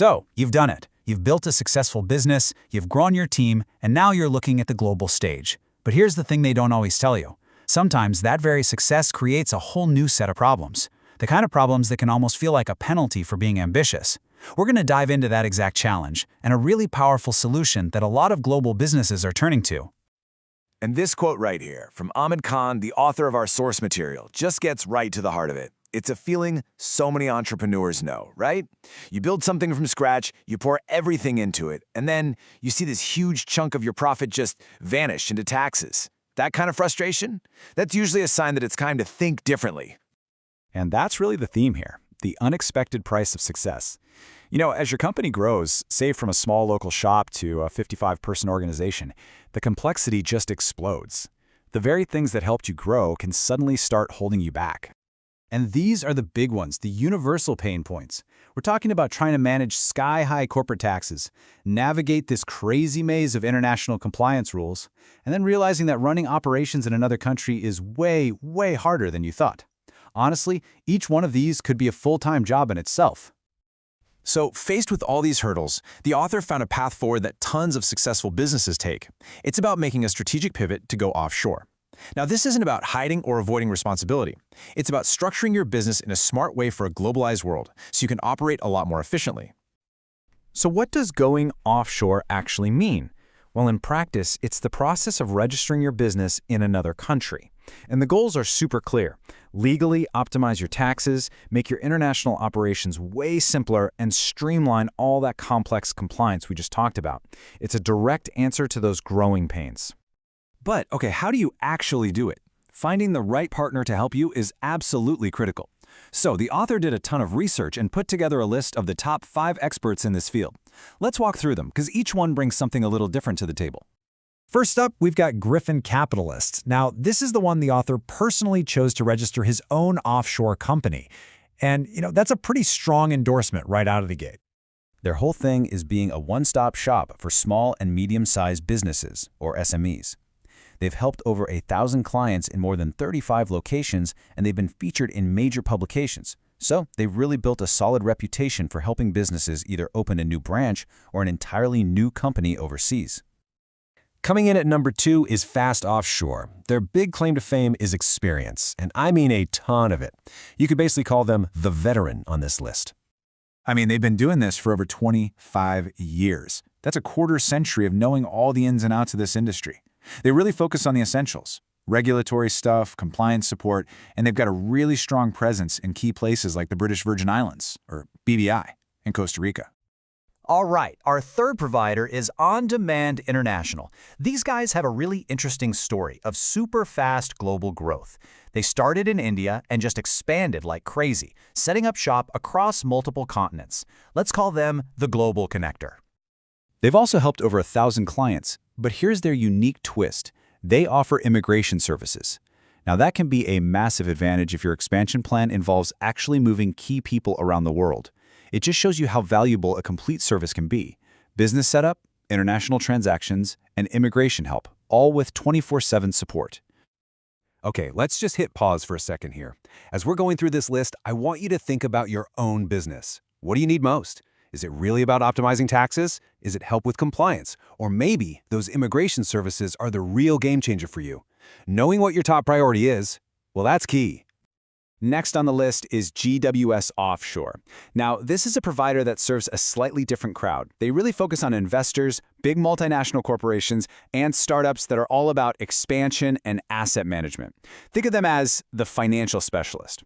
So, you've done it. You've built a successful business, you've grown your team, and now you're looking at the global stage. But here's the thing they don't always tell you. Sometimes that very success creates a whole new set of problems. The kind of problems that can almost feel like a penalty for being ambitious. We're going to dive into that exact challenge and a really powerful solution that a lot of global businesses are turning to. And this quote right here, from Ahmed Khan, the author of our source material, just gets right to the heart of it. It's a feeling so many entrepreneurs know, right? You build something from scratch, you pour everything into it, and then you see this huge chunk of your profit just vanish into taxes. That kind of frustration? That's usually a sign that it's time to think differently. And that's really the theme here, the unexpected price of success. As your company grows, say from a small local shop to a 55-person organization, the complexity just explodes. The very things that helped you grow can suddenly start holding you back. And these are the big ones, the universal pain points. We're talking about trying to manage sky-high corporate taxes, navigate this crazy maze of international compliance rules, and then realizing that running operations in another country is way, way harder than you thought. Honestly, each one of these could be a full-time job in itself. So, faced with all these hurdles, the author found a path forward that tons of successful businesses take. It's about making a strategic pivot to go offshore. Now, this isn't about hiding or avoiding responsibility. It's about structuring your business in a smart way for a globalized world, so you can operate a lot more efficiently. So what does going offshore actually mean? Well, in practice, it's the process of registering your business in another country. And the goals are super clear. Legally optimize your taxes, make your international operations way simpler, and streamline all that complex compliance we just talked about. It's a direct answer to those growing pains. But, okay, how do you actually do it? Finding the right partner to help you is absolutely critical. So, the author did a ton of research and put together a list of the top 5 experts in this field. Let's walk through them, because each one brings something a little different to the table. First up, we've got Gryffin Capitalist. Now, this is the one the author personally chose to register his own offshore company. And, that's a pretty strong endorsement right out of the gate. Their whole thing is being a one-stop shop for small and medium-sized businesses, or SMEs. They've helped over 1,000 clients in more than 35 locations, and they've been featured in major publications. So they've really built a solid reputation for helping businesses either open a new branch or an entirely new company overseas. Coming in at number 2 is Fast Offshore. Their big claim to fame is experience, and I mean a ton of it. You could basically call them the veteran on this list. They've been doing this for over 25 years. That's a quarter century of knowing all the ins and outs of this industry. They really focus on the essentials, regulatory stuff, compliance support, and they've got a really strong presence in key places like the British Virgin Islands, or BVI, and Costa Rica. All right, our third provider is Ondemand International. These guys have a really interesting story of super fast global growth. They started in India and just expanded like crazy, setting up shop across multiple continents. Let's call them the Global Connector. They've also helped over 1,000 clients, but here's their unique twist. They offer immigration services. Now that can be a massive advantage if your expansion plan involves actually moving key people around the world. It just shows you how valuable a complete service can be. Business setup, international transactions, and immigration help, all with 24/7 support. Okay, let's just hit pause for a second here. As we're going through this list, I want you to think about your own business. What do you need most? Is it really about optimizing taxes? Is it help with compliance? Or maybe those immigration services are the real game changer for you. Knowing what your top priority is, well, that's key. Next on the list is GWS Offshore. Now, this is a provider that serves a slightly different crowd. They really focus on investors, big multinational corporations, and startups that are all about expansion and asset management. Think of them as the financial specialist.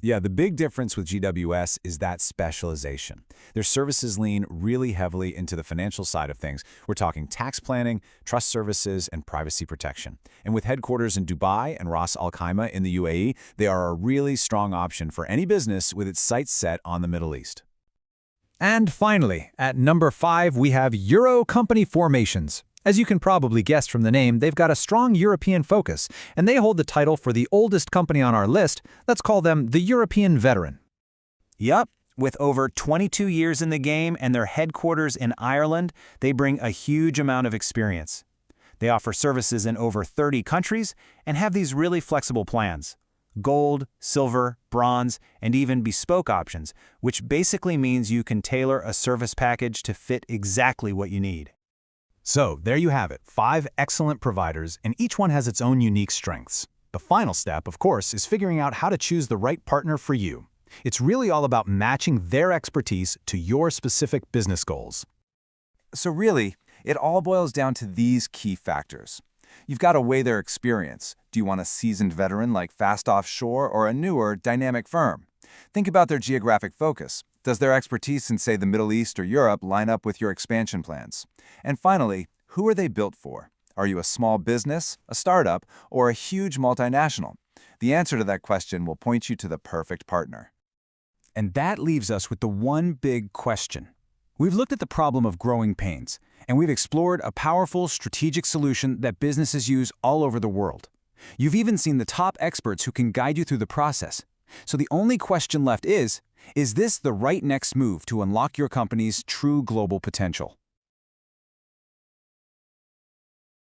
Yeah, the big difference with GWS is that specialization. Their services lean really heavily into the financial side of things. We're talking tax planning, trust services, and privacy protection. And with headquarters in Dubai and Ras Al Khaimah in the UAE, they are a really strong option for any business with its sights set on the Middle East. And finally, at number 5, we have Euro Company Formations. As you can probably guess from the name, they've got a strong European focus, and they hold the title for the oldest company on our list. Let's call them the European Veteran. Yup, with over 22 years in the game and their headquarters in Ireland, they bring a huge amount of experience. They offer services in over 30 countries and have these really flexible plans. gold, silver, bronze, and even bespoke options, which basically means you can tailor a service package to fit exactly what you need. So, there you have it, 5 excellent providers, and each one has its own unique strengths. The final step, of course, is figuring out how to choose the right partner for you. It's really all about matching their expertise to your specific business goals. So really, it all boils down to these key factors. You've got to weigh their experience. Do you want a seasoned veteran like Fast Offshore or a newer, dynamic firm? Think about their geographic focus. Does their expertise in, say, the Middle East or Europe line up with your expansion plans? And finally, who are they built for? Are you a small business, a startup, or a huge multinational? The answer to that question will point you to the perfect partner. And that leaves us with the one big question. We've looked at the problem of growing pains, and we've explored a powerful strategic solution that businesses use all over the world. You've even seen the top experts who can guide you through the process. So the only question left is this the right next move to unlock your company's true global potential?